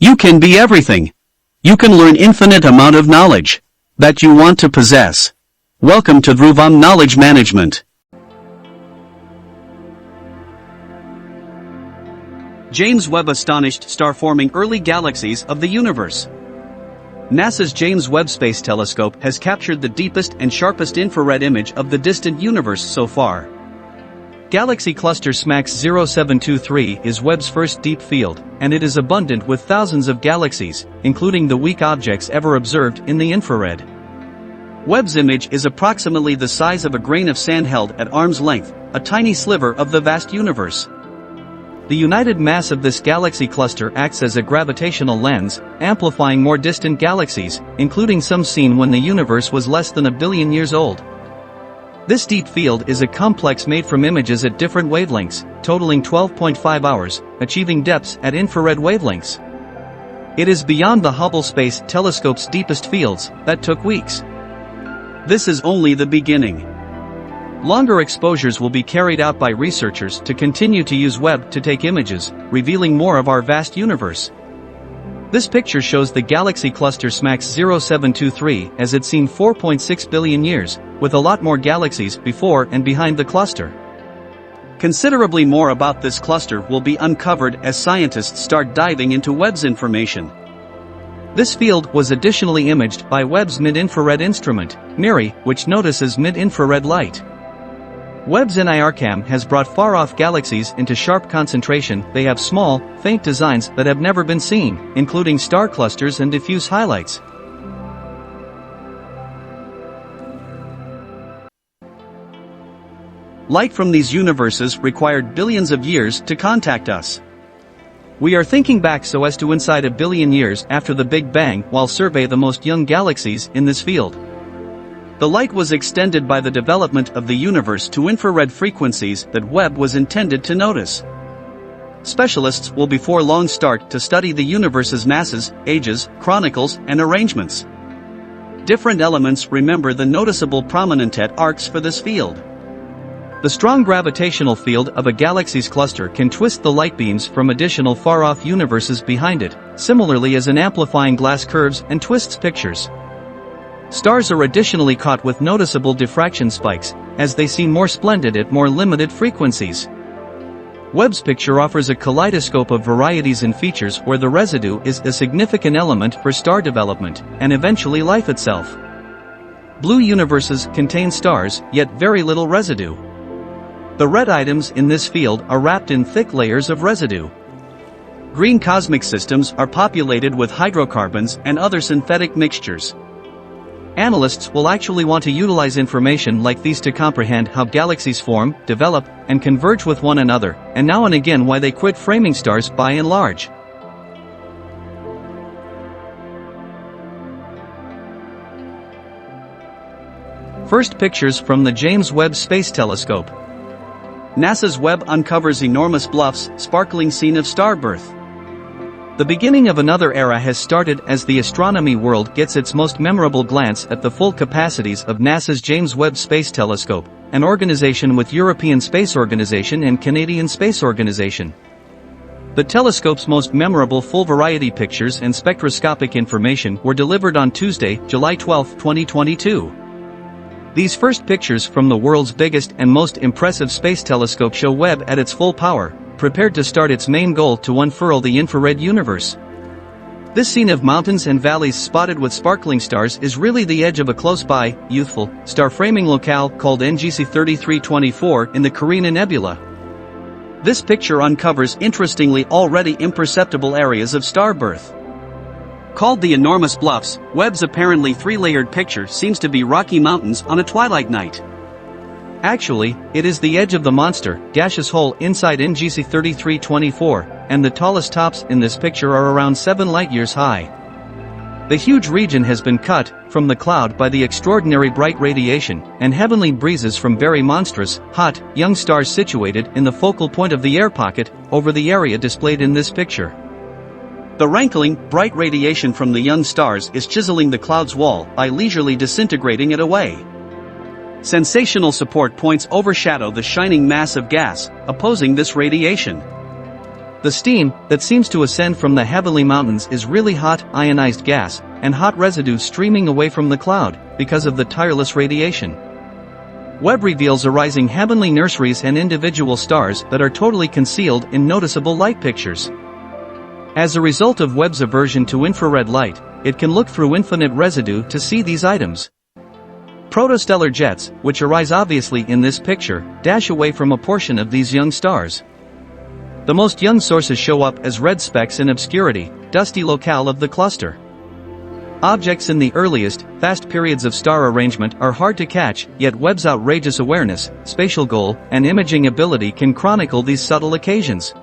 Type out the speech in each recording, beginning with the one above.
You can be everything. You can learn infinite amount of knowledge that you want to possess. Welcome to Dhruvam Knowledge Management. James Webb Astonished star-forming early galaxies of the universe. NASA's James Webb Space Telescope has captured the deepest and sharpest infrared image of the distant universe so far. Galaxy Cluster SMACS 0723 is Webb's first deep field, and it is abundant with thousands of galaxies, including the weak objects ever observed in the infrared. Webb's image is approximately the size of a grain of sand held at arm's length, a tiny sliver of the vast universe. The united mass of this galaxy cluster acts as a gravitational lens, amplifying more distant galaxies, including some seen when the universe was less than 1 billion years old. This deep field is a complex made from images at different wavelengths, totaling 12.5 hours, achieving depths at infrared wavelengths. It is beyond the Hubble Space Telescope's deepest fields, that took weeks. This is only the beginning. Longer exposures will be carried out by researchers to continue to use Webb to take images, revealing more of our vast universe. This picture shows the galaxy cluster SMACS 0723 as it's seen 4.6 billion years, with a lot more galaxies before and behind the cluster. Considerably more about this cluster will be uncovered as scientists start diving into Webb's information. This field was additionally imaged by Webb's mid-infrared instrument, MIRI, which notices mid-infrared light. Webb's NIRCam has brought far-off galaxies into sharp concentration. They have small, faint designs that have never been seen, including star clusters and diffuse highlights. Light from these universes required billions of years to contact us. We are thinking back so as to inside 1 billion years after the Big Bang while survey the most young galaxies in this field. The light was extended by the development of the universe to infrared frequencies that Webb was intended to notice. Specialists will before long start to study the universe's masses, ages, chronicles, and arrangements. Different elements remember the noticeable prominentet arcs for this field. The strong gravitational field of a galaxy's cluster can twist the light beams from additional far-off universes behind it, similarly as an amplifying glass curves and twists pictures. Stars are additionally caught with noticeable diffraction spikes, as they seem more splendid at more limited frequencies. Webb's picture offers a kaleidoscope of varieties and features where the residue is a significant element for star development, and eventually life itself. Blue universes contain stars, yet very little residue. The red items in this field are wrapped in thick layers of residue. Green cosmic systems are populated with hydrocarbons and other synthetic mixtures. Analysts will actually want to utilize information like these to comprehend how galaxies form, develop, and converge with one another, and now and again why they quit framing stars by and large. First pictures from the James Webb Space Telescope. NASA's Webb uncovers enormous bluffs, sparkling scene of star birth. The beginning of another era has started as the astronomy world gets its most memorable glance at the full capacities of NASA's James Webb Space Telescope, an organization with European Space Organization and Canadian Space Organization. The telescope's most memorable full-variety pictures and spectroscopic information were delivered on Tuesday, July 12, 2022. These first pictures from the world's biggest and most impressive space telescope show Webb at its full power, prepared to start its main goal to unfurl the infrared universe. This scene of mountains and valleys spotted with sparkling stars is really the edge of a close-by, youthful, star-framing locale called NGC 3324 in the Carina Nebula. This picture uncovers interestingly already imperceptible areas of star birth. Called the enormous bluffs, Webb's apparently three-layered picture seems to be Rocky Mountains on a twilight night. Actually, it is the edge of the monster, gaseous hole inside NGC 3324, and the tallest tops in this picture are around 7 light-years high. The huge region has been cut from the cloud by the extraordinary bright radiation and heavenly breezes from very monstrous, hot, young stars situated in the focal point of the air pocket over the area displayed in this picture. The rankling, bright radiation from the young stars is chiseling the cloud's wall by leisurely disintegrating it away. Sensational support points overshadow the shining mass of gas, opposing this radiation. The steam that seems to ascend from the heavenly mountains is really hot, ionized gas, and hot residue streaming away from the cloud, because of the tireless radiation. Webb reveals arising heavenly nurseries and individual stars that are totally concealed in noticeable light pictures. As a result of Webb's aversion to infrared light, it can look through infinite residue to see these items. Protostellar jets, which arise obviously in this picture, dash away from a portion of these young stars. The most young sources show up as red specks in obscurity, dusty locale of the cluster. Objects in the earliest, fast periods of star arrangement are hard to catch, yet Webb's outrageous awareness, spatial goal, and imaging ability can chronicle these subtle occasions.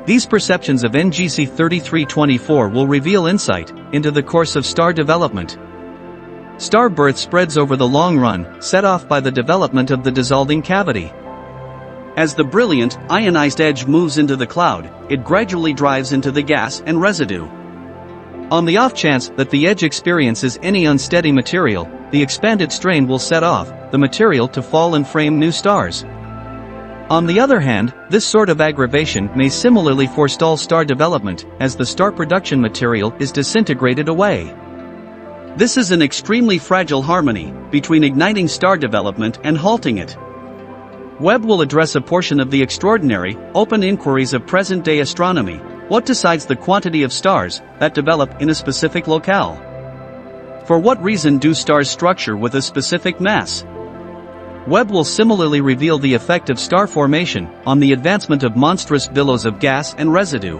These perceptions of NGC 3324 will reveal insight into the course of star development. Star birth spreads over the long run, set off by the development of the dissolving cavity. As the brilliant, ionized edge moves into the cloud, it gradually drives into the gas and residue. On the off chance that the edge experiences any unsteady material, the expanded strain will set off the material to fall and frame new stars. On the other hand, this sort of aggravation may similarly forestall star development, as the star production material is disintegrated away. This is an extremely fragile harmony between igniting star development and halting it. Webb will address a portion of the extraordinary, open inquiries of present-day astronomy. What decides the quantity of stars that develop in a specific locale? For what reason do stars structure with a specific mass? Webb will similarly reveal the effect of star formation on the advancement of monstrous billows of gas and residue.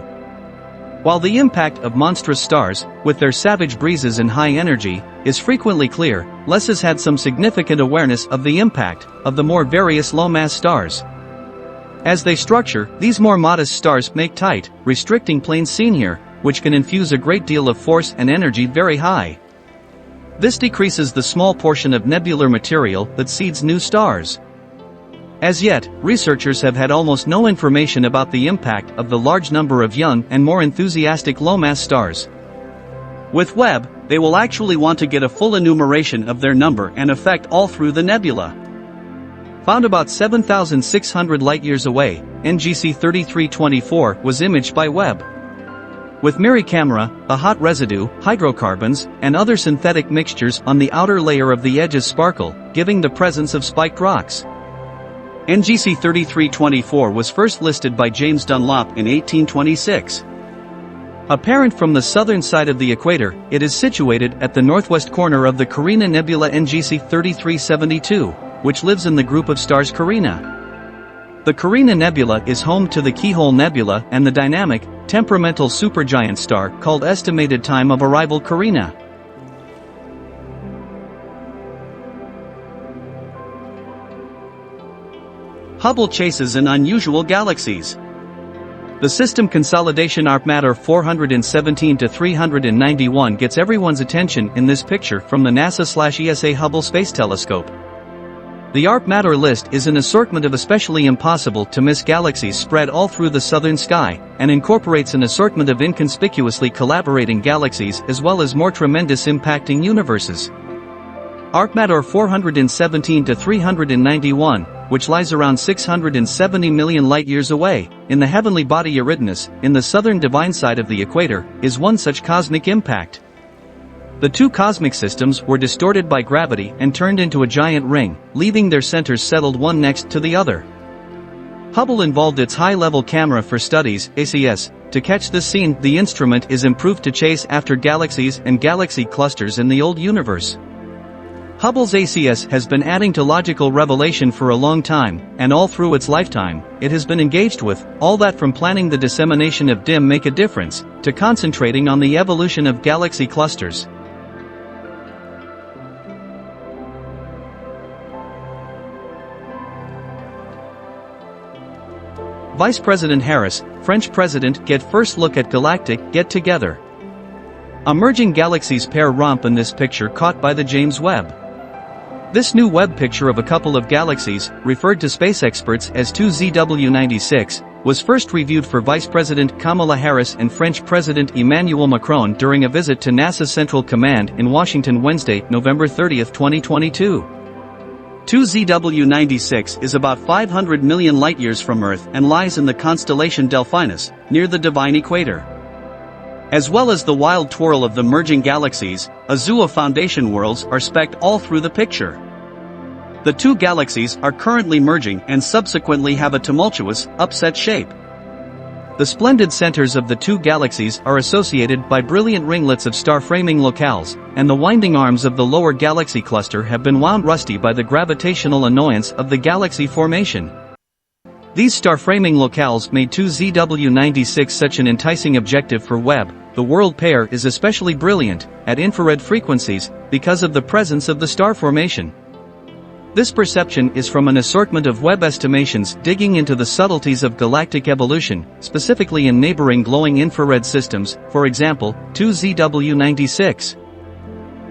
While the impact of monstrous stars, with their savage breezes and high energy, is frequently clear, Les has had some significant awareness of the impact of the more various low-mass stars. As they structure, these more modest stars make tight, restricting planes seen here, which can infuse a great deal of force and energy very high. This decreases the small portion of nebular material that seeds new stars. As yet, researchers have had almost no information about the impact of the large number of young and more enthusiastic low-mass stars. With Webb, they will actually want to get a full enumeration of their number and effect all through the nebula. Found about 7,600 light-years away, NGC 3324 was imaged by Webb. With MIRI camera, the hot residue, hydrocarbons, and other synthetic mixtures on the outer layer of the edges sparkle, giving the presence of spiked rocks. NGC 3324 was first listed by James Dunlop in 1826. Apparent from the southern side of the equator, it is situated at the northwest corner of the Carina Nebula NGC 3372, which lives in the group of stars Carina. The Carina Nebula is home to the Keyhole Nebula and the dynamic, temperamental supergiant star called Estimated Time of Arrival Carina. Hubble chases in unusual galaxies. The system consolidation ARP matter 417 to 391 gets everyone's attention in this picture from the NASA/ESA Hubble Space Telescope. The ARP matter list is an assortment of especially impossible to miss galaxies spread all through the southern sky, and incorporates an assortment of inconspicuously collaborating galaxies as well as more tremendous impacting universes. ARP matter 417 to 391, which lies around 670 million light-years away, in the heavenly body Eridanus, in the southern divine side of the equator, is one such cosmic impact. The two cosmic systems were distorted by gravity and turned into a giant ring, leaving their centers settled one next to the other. Hubble involved its high-level camera for studies, ACS. To catch this scene, the instrument is improved to chase after galaxies and galaxy clusters in the old universe. Hubble's ACS has been adding to logical revelation for a long time, and all through its lifetime, it has been engaged with, all that from planning the dissemination of dim make a difference, to concentrating on the evolution of galaxy clusters. Vice President Harris, French President get first look at galactic get-together. Emerging galaxies pair romp in this picture caught by the James Webb. This new Webb picture of a couple of galaxies, referred to space experts as 2ZW96, was first reviewed for Vice President Kamala Harris and French President Emmanuel Macron during a visit to NASA's Central Command in Washington Wednesday, November 30, 2022. 2ZW96 is about 500 million light-years from Earth and lies in the constellation Delphinus, near the divine equator. As well as the wild twirl of the merging galaxies, a zoo of foundation worlds are specked all through the picture. The two galaxies are currently merging and subsequently have a tumultuous, upset shape. The splendid centers of the two galaxies are associated by brilliant ringlets of star-framing locales, and the winding arms of the lower galaxy cluster have been wound rusty by the gravitational annoyance of the galaxy formation. These star-framing locales made 2ZW96 such an enticing objective for Webb. The world pair is especially brilliant, at infrared frequencies, because of the presence of the star formation. This perception is from an assortment of Webb estimations digging into the subtleties of galactic evolution, specifically in neighboring glowing infrared systems, for example, 2ZW96.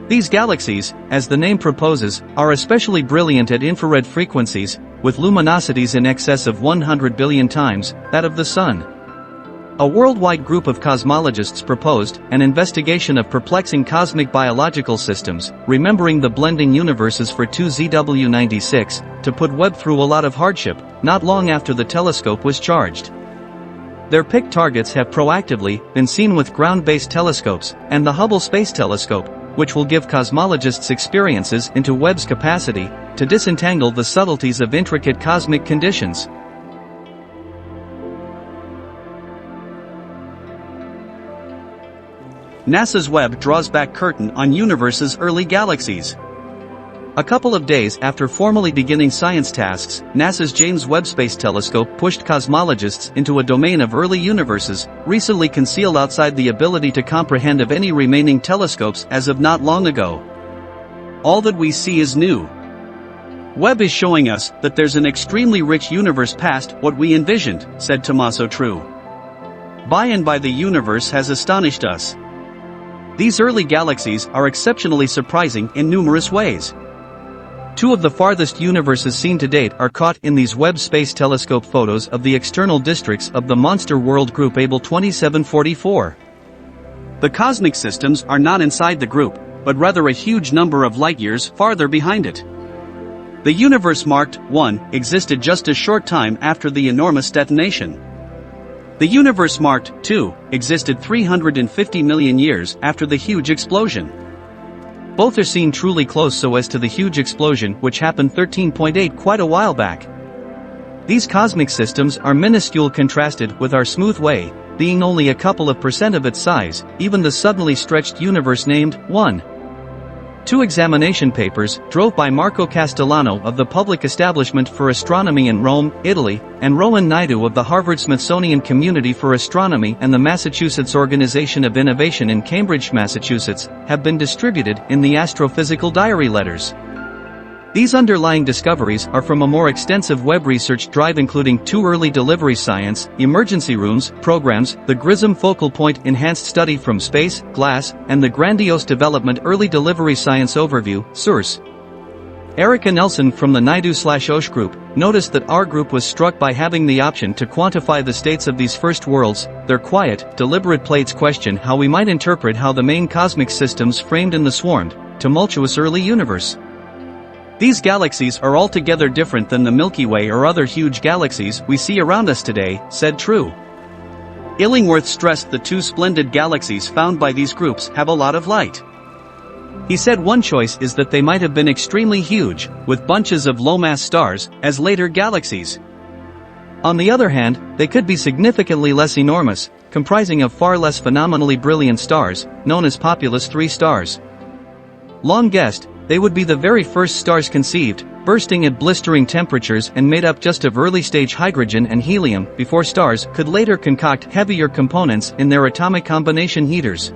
These galaxies, as the name proposes, are especially brilliant at infrared frequencies, with luminosities in excess of 100 billion times that of the Sun. A worldwide group of cosmologists proposed an investigation of perplexing cosmic biological systems, remembering the blending universes for 2ZW96, to put Webb through a lot of hardship, not long after the telescope was charged. Their picked targets have proactively been seen with ground-based telescopes, and the Hubble Space Telescope, which will give cosmologists experiences into Webb's capacity to disentangle the subtleties of intricate cosmic conditions. NASA's Webb draws back curtain on universe's early galaxies. A couple of days after formally beginning science tasks, NASA's James Webb Space Telescope pushed cosmologists into a domain of early universes, recently concealed outside the ability to comprehend of any remaining telescopes as of not long ago. All that we see is new. Webb is showing us that there's an extremely rich universe past what we envisioned, said Tommaso True. By and by the universe has astonished us. These early galaxies are exceptionally surprising in numerous ways. Two of the farthest universes seen to date are caught in these Webb Space Telescope photos of the external districts of the Monster World Group Able 2744. The cosmic systems are not inside the group, but rather a huge number of light-years farther behind it. The universe marked 1 existed just a short time after the enormous detonation. The universe marked 2 existed 350 million years after the huge explosion. Both are seen truly close so as to the huge explosion which happened 13.8 quite a while back. These cosmic systems are minuscule contrasted with our smooth way, being only a couple of % of its size, even the suddenly stretched universe named 1. Two examination papers, drove by Marco Castellano of the Public Establishment for Astronomy in Rome, Italy, and Rowan Naidu of the Harvard-Smithsonian Community for Astronomy and the Massachusetts Organization of Innovation in Cambridge, Massachusetts, have been distributed in the Astrophysical Diary letters. These underlying discoveries are from a more extensive Webb research drive including 2 early delivery science, emergency rooms, programs, the GRISM Focal Point Enhanced Study from Space, GLASS, and the Grandiose Development Early Delivery Science Overview, SOURCE. Erica Nelson from the Naidu/Osh group noticed that our group was struck by having the option to quantify the states of these first worlds. Their quiet, deliberate plates question how we might interpret how the main cosmic systems framed in the swarmed, tumultuous early universe. These galaxies are altogether different than the Milky Way or other huge galaxies we see around us today, said True. Illingworth stressed the 2 splendid galaxies found by these groups have a lot of light. He said one choice is that they might have been extremely huge, with bunches of low-mass stars, as later galaxies. On the other hand, they could be significantly less enormous, comprising of far less phenomenally brilliant stars, known as populous 3 stars. Long guessed, they would be the very first stars conceived, bursting at blistering temperatures and made up just of early-stage hydrogen and helium before stars could later concoct heavier components in their atomic combination heaters.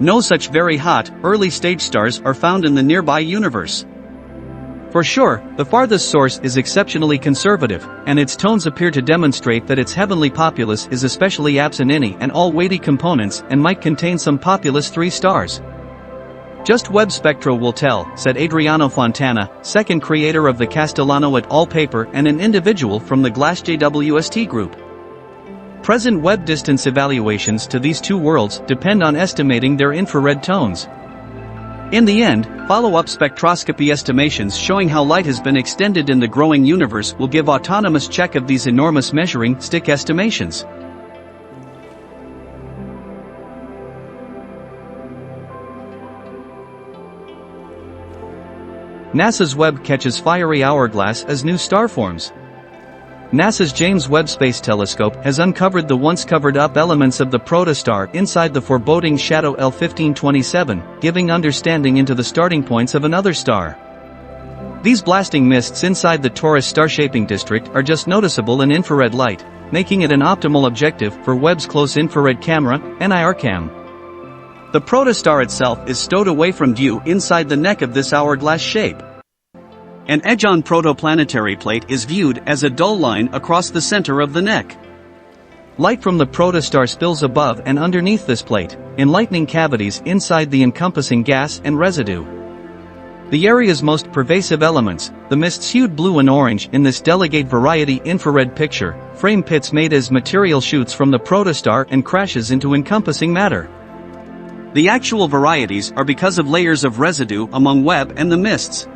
No such very hot, early-stage stars are found in the nearby universe. For sure, the farthest source is exceptionally conservative, and its tones appear to demonstrate that its heavenly populace is especially absent any and all weighty components and might contain some populous 3 stars. Just Webb spectra will tell, said Adriano Fontana, second creator of the Castellano et al. Paper and an individual from the GLASS JWST group. Present Webb distance evaluations to these 2 worlds depend on estimating their infrared tones. In the end, follow-up spectroscopy estimations showing how light has been extended in the growing universe will give autonomous check of these enormous measuring stick estimations. NASA's Webb catches fiery hourglass as new star forms. NASA's James Webb Space Telescope has uncovered the once covered-up elements of the protostar inside the foreboding shadow L1527, giving understanding into the starting points of another star. These blasting mists inside the Taurus star-shaping district are just noticeable in infrared light, making it an optimal objective for Webb's close infrared camera, NIRCam. The protostar itself is stowed away from view inside the neck of this hourglass shape. An edge-on protoplanetary plate is viewed as a dull line across the center of the neck. Light from the protostar spills above and underneath this plate, enlightening cavities inside the encompassing gas and residue. The area's most pervasive elements, the mists hued blue and orange in this delegate variety infrared picture, frame pits made as material shoots from the protostar and crashes into encompassing matter. The actual varieties are because of layers of residue among Webb and the mists.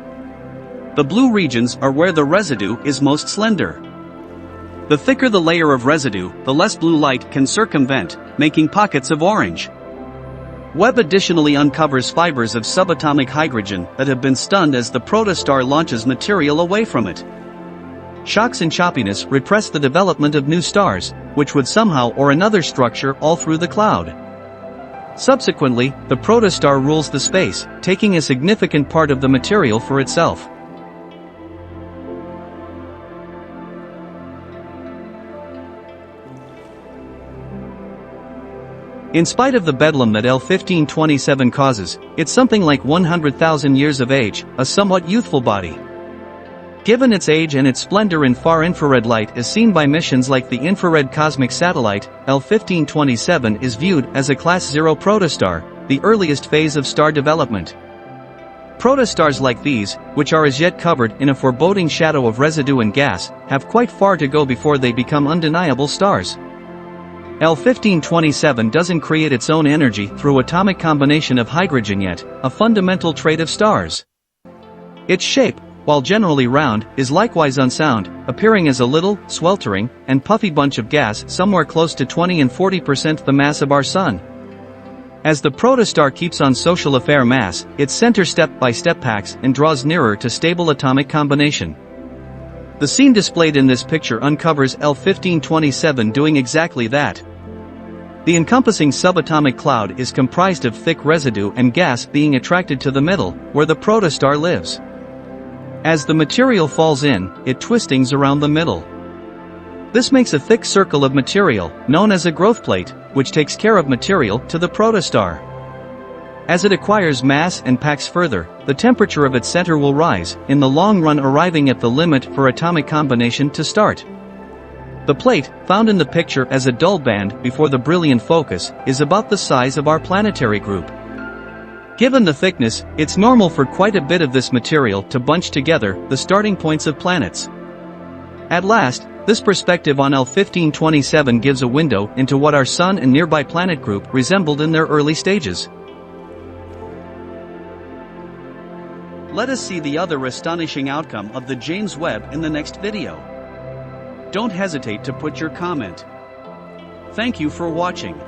The blue regions are where the residue is most slender. The thicker the layer of residue, the less blue light can circumvent, making pockets of orange. Webb additionally uncovers fibers of subatomic hydrogen that have been stunned as the protostar launches material away from it. Shocks and choppiness repress the development of new stars, which would somehow or another structure all through the cloud. Subsequently, the protostar rules the space, taking a significant part of the material for itself. In spite of the bedlam that L1527 causes, it's something like 100,000 years of age, a somewhat youthful body. Given its age and its splendor in far infrared light as seen by missions like the Infrared Cosmic Satellite, L1527 is viewed as a Class 0 protostar, the earliest phase of star development. Protostars like these, which are as yet covered in a foreboding shadow of residue and gas, have quite far to go before they become undeniable stars. L1527 doesn't create its own energy through atomic combination of hydrogen yet, a fundamental trait of stars. Its shape, while generally round, is likewise unsound, appearing as a little, sweltering, and puffy bunch of gas somewhere close to 20 and 40% the mass of our Sun. As the protostar keeps on social affair mass, its center step-by-step packs and draws nearer to stable atomic combination. The scene displayed in this picture uncovers L1527 doing exactly that. The encompassing subatomic cloud is comprised of thick residue and gas being attracted to the middle, where the protostar lives. As the material falls in, it twistings around the middle. This makes a thick circle of material, known as a growth plate, which takes care of material to the protostar. As it acquires mass and packs further, the temperature of its center will rise, in the long run arriving at the limit for atomic combination to start. The plate, found in the picture as a dull band before the brilliant focus, is about the size of our planetary group. Given the thickness, it's normal for quite a bit of this material to bunch together, the starting points of planets. At last, this perspective on L1527 gives a window into what our Sun and nearby planet group resembled in their early stages. Let us see the other astonishing outcome of the James Webb in the next video. Don't hesitate to put your comment. Thank you for watching.